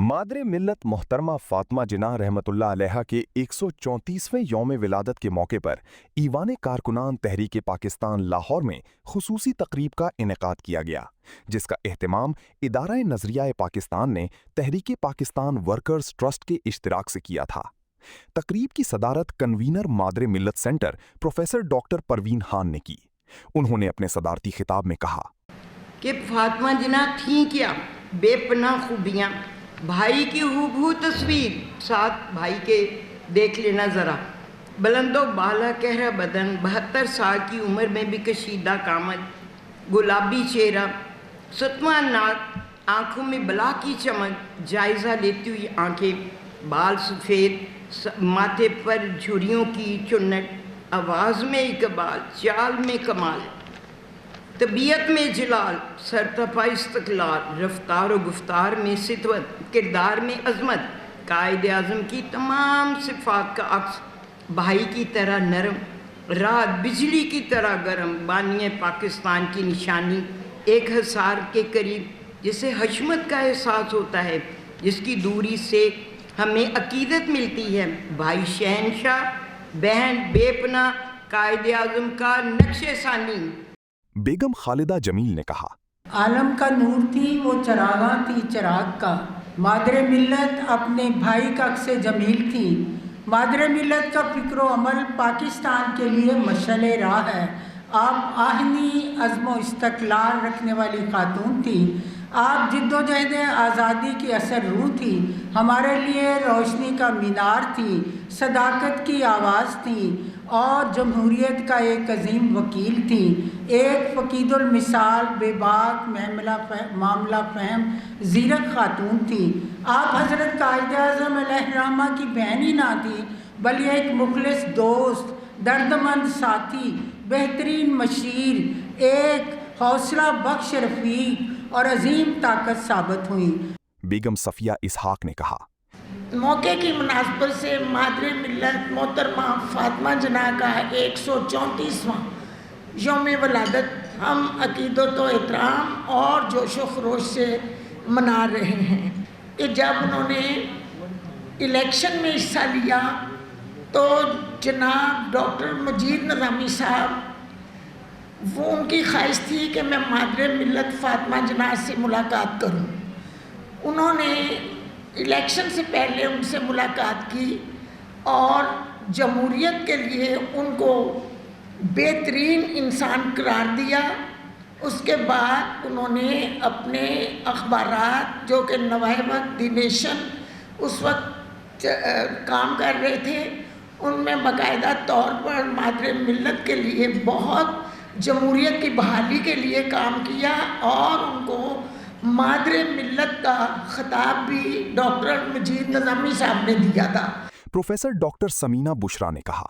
मादरे मिल्लत मोहतरमा फातिमा जिन्ना रहमतुल्लाह अलैहा के 134वें यौम विलादत के मौके पर ईवान कारकुनान तहरीक पाकिस्तान लाहौर में खुसूसी तकरीब का इनेकाद किया गया, जिसका एहतमाम इदारा नजरिया पाकिस्तान ने तहरीक पाकिस्तान वर्कर्स ट्रस्ट के इश्तिराक से किया था। तकरीब की सदारत कन्वीनर मादरे मिल्लत centre professor doctor Parveen Khan ने की। उन्होंने अपने सदारती खिताब में कहा कि फातिमा जिन्ना थी क्या बेपनाह खूबियाँ, भाई की हूबहू तस्वीर, साथ भाई के देख लेना ज़रा, बुलंदो बाला कहरा बदन, 72 साल की उम्र में भी कशीदा कामत, गुलाबी चेहरा, सतवां नाक, आँखों में बला की चमक, जायज़ा लेती हुई आँखें, बाल सफ़ेद, माथे पर झुर्रियों की चुन्नट, आवाज़ में इकबाल, चाल में कमाल, तबीयत में जलाल, सरतफा इस्तक़लाल, रफ्तार व गुफ्तार में सितवत, किरदार में अज़मत, कायद आज़म की तमाम सिफ़ात का अक्स, भाई की तरह नरम, रात बिजली की तरह गर्म, बानिए पाकिस्तान की निशानी, एक हसार के करीब जिसे हशमत का एहसास होता है, जिसकी दूरी से हमें अकीदत मिलती है, भाई शहनशाह, बहन बेपना, कायद आज़म का नक्शे सानी। बेगम खालिदा जमील ने कहा, आलम का नूर थी वो चरागा थी चिराग का, मादरे मिल्लत अपने भाई का अक्स जमील थी, मादरे मिल्लत का फ़िक्र अमल पाकिस्तान के लिए मशअले राह है। आप आहनी अज़्म इस्तक़लाल रखने वाली खातून थी, आप जिद्दोजहद आज़ादी की असर रूह थी, हमारे लिए रोशनी का मीनार थी, सदाकत की आवाज़ थी और जमहूरियत का एक अजीम वकील थी, एक फ़कीदुल मिसाल बेबाक मामला फ़हम ज़ीरक खातून थी। आप हज़रत कायद आज़म अलैहिर्रहमा की बहन ही ना थी, बल्कि एक मुखलिस दोस्त, दर्दमंद साथी, बेहतरीन मशीर, एक हौसला बख्श रफ़ीक और अजीम ताकत साबित हुई। बेगम सफिया इसहाक ने कहा, मौके की मुनासबत से मादरे मिल्लत मोहतरमा फातिमा जिन्ना का 134वां यौम विलादत हम अकीदत व एहतराम और जोश व खरोश से मना रहे हैं कि जब उन्होंने इलेक्शन में हिस्सा लिया तो जनाब डॉक्टर मजीद निज़ामी साहब, वो उनकी ख्वाहिश थी कि मैं मादरे मिल्लत फातिमा जिन्ना से मुलाकात करूं। उन्होंने इलेक्शन से पहले उनसे मुलाकात की और जमहूरियत के लिए उनको बेहतरीन इंसान करार दिया। उसके बाद उन्होंने अपने अखबारात जो कि नवाए वक्त दी नेशन उस वक्त काम कर रहे थे, उनमें बाकायदा तौर पर मादरे मिल्लत के लिए बहुत जमहूरियत की बहाली के लिए काम किया और उनको मादरे मिल्लत का खिताब भी डॉक्टर मजीद निज़ामी साहब ने दिया था। प्रोफेसर डॉक्टर समीना बुशरा ने कहा,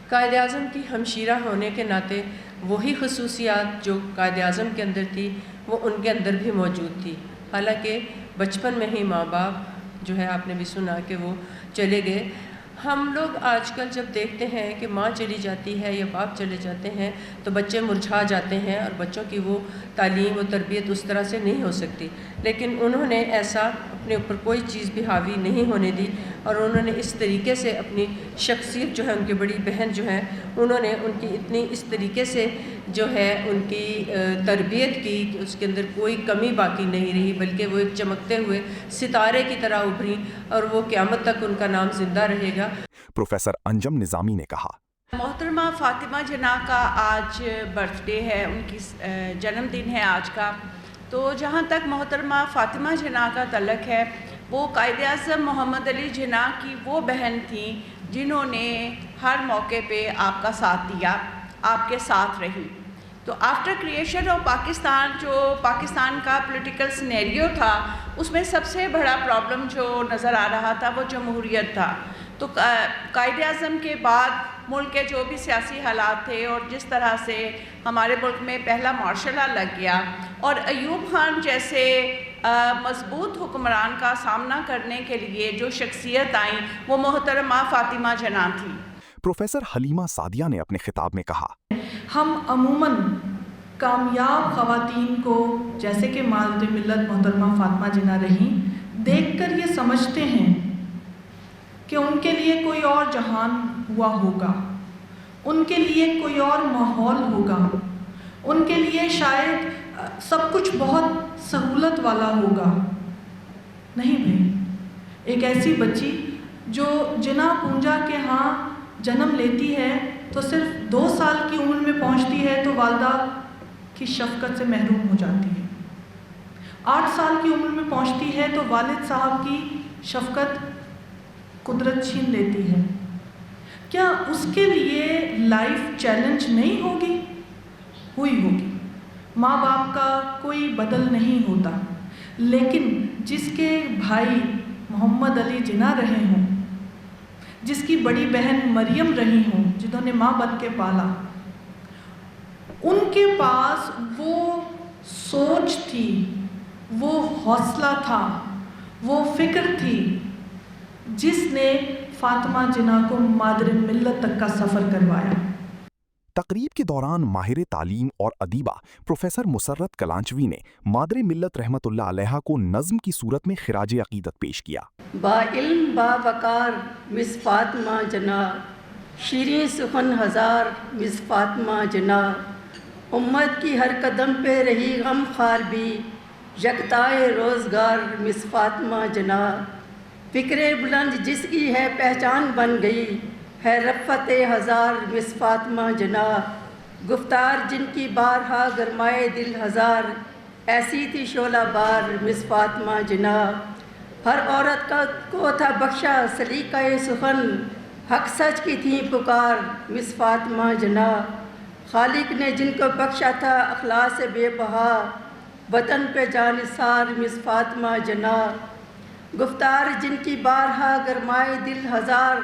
कायद आज़म की हमशीरा होने के नाते वही खसूसियात जो कायद आज़म के अंदर थी वो उनके अंदर भी मौजूद थी। हालांकि बचपन में ही माँ बाप जो है आपने भी सुना कि वो चले गए। हम लोग आजकल जब देखते हैं कि माँ चली जाती है या बाप चले जाते हैं तो बच्चे मुरझा जाते हैं और बच्चों की वो तालीम और तरबियत उस तरह से नहीं हो सकती, लेकिन उन्होंने ऐसा अपने ऊपर कोई चीज़ भी हावी नहीं होने दी और उन्होंने इस तरीके से अपनी शख्सियत जो है, उनकी बड़ी बहन जो है, उन्होंने उनकी इतनी इस तरीके से जो है उनकी तरबियत की कि उसके अंदर कोई कमी बाकी नहीं रही, बल्कि वो एक चमकते हुए सितारे की तरह उभरी और वो क़यामत तक उनका नाम जिंदा रहेगा। प्रोफेसर अंजम निज़ामी ने कहा, मोहतरमा फातिमा जिन्ना का आज बर्थडे है, उनकी जन्मदिन है आज का। तो जहाँ तक मोहतरमा फातिमा जिन्ना का तल्लक है, वो कायद आज़म मोहम्मद अली जिन्ना की वो बहन थी जिन्होंने हर मौके पे आपका साथ दिया, आपके साथ रही। तो आफ्टर क्रिएशन ऑफ पाकिस्तान, जो पाकिस्तान का पॉलिटिकल सिनेरियो था, उसमें सबसे बड़ा प्रॉब्लम जो नज़र आ रहा था वो जमहूरियत था। तो कायद आज़म के बाद मुल्क के जो भी सियासी हालात थे और जिस तरह से हमारे मुल्क में पहला मार्शल लॉ लग गया और अयूब खान जैसे मजबूत हुक्मरान का सामना करने के लिए जो शख्सियत आई वो मोहतरमा फातिमा जिन्ना थी। प्रोफेसर हलीमा सादिया ने अपने खिताब में कहा, हम अमूमन कामयाब ख़वातीन को जैसे कि मादरे मिल्लत मोहतरमा फातिमा जिन्ना रहीं देखकर ये سمجھتے ہیں کہ ان کے لیے کوئی اور جہان ہوا ہوگا، ان کے لیے کوئی اور ماحول ہوگا، ان کے لیے شاید سب کچھ بہت سہولت والا ہوگا۔ نہیں بھائی، ایک ایسی بچی جو جنا پونجا کے ہاں جنم لیتی ہے تو صرف 2 سال کی عمر میں پہنچتی ہے تو والدہ کی شفقت سے محروم ہو جاتی ہے، 8 سال کی عمر میں پہنچتی ہے تو والد صاحب کی شفقت قدرت چھین لیتی ہے۔ کیا اس کے لیے لائف چیلنج نہیں ہوگی؟ ہوئی ہوگی۔ ماں باپ کا کوئی بدل نہیں ہوتا، لیکن جس کے بھائی محمد علی جناح رہے ہوں، جس کی بڑی بہن مریم رہی ہوں، جنہوں نے ماں بن کے پالا، ان کے پاس وہ سوچ تھی، وہ حوصلہ تھا، وہ فکر تھی جس نے فاطمہ جناح کو مادر ملت تک کا سفر کروایا۔ تقریب کے دوران ماہر تعلیم اور ادیبہ پروفیسر مسرت کلانچوی نے مادر ملت رحمت اللہ علیہا کو نظم کی صورت میں خراج عقیدت پیش کیا۔ با علم با وقار مس فاطمہ جناح، شیریں سخن ہزار مس فاطمہ جناح، امت کی ہر قدم پہ رہی غم خوار بھی، یکتائے روزگار مس فاطمہ جناح، فکر بلند جس کی ہے پہچان بن گئی، ہے رفت ہزار مس فاطمہ جناح، گفتار جن کی بارہا گرمائے دل ہزار، ایسی تھی شعلہ بار مس فاطمہ جناح، ہر عورت کو تھا بخشا سلیقہ سخن، حق سچ کی تھی پکار مس فاطمہ جناح، خالق نے جن کو بخشا تھا اخلاص بے بہا، وطن پہ جان نثار مس فاطمہ جناح، گفتار جن کی بارہا گرمائے دل ہزار،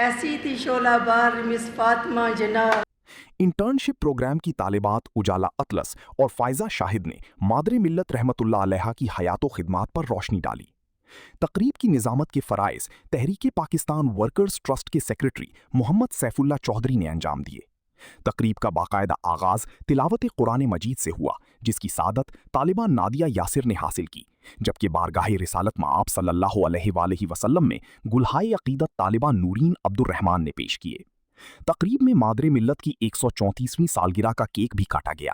ایسی تھی شعلہ بار مس فاطمہ جناح۔ انٹرنشپ پروگرام کی طالبات اجالا اطلس اور فائزہ شاہد نے مادر ملت رحمت اللہ علیہا کی حیات و خدمات پر روشنی ڈالی۔ تقریب کی نظامت کے فرائض تحریک پاکستان ورکرز ٹرسٹ کے سیکریٹری محمد سیف اللہ چودھری نے انجام دیے۔ تقریب کا باقاعدہ آغاز تلاوت قرآن مجید سے ہوا، جس کی سعادت طالبہ نادیہ یاسر نے حاصل کی، جبکہ بارگاہ رسالت مآب صلی اللہ علیہ وآلہ وسلم میں گلہائے عقیدت طالبہ نورین عبد الرحمن نے پیش کیے۔ تقریب میں مادر ملت کی 134ویں سالگرہ کا کیک بھی کاٹا گیا۔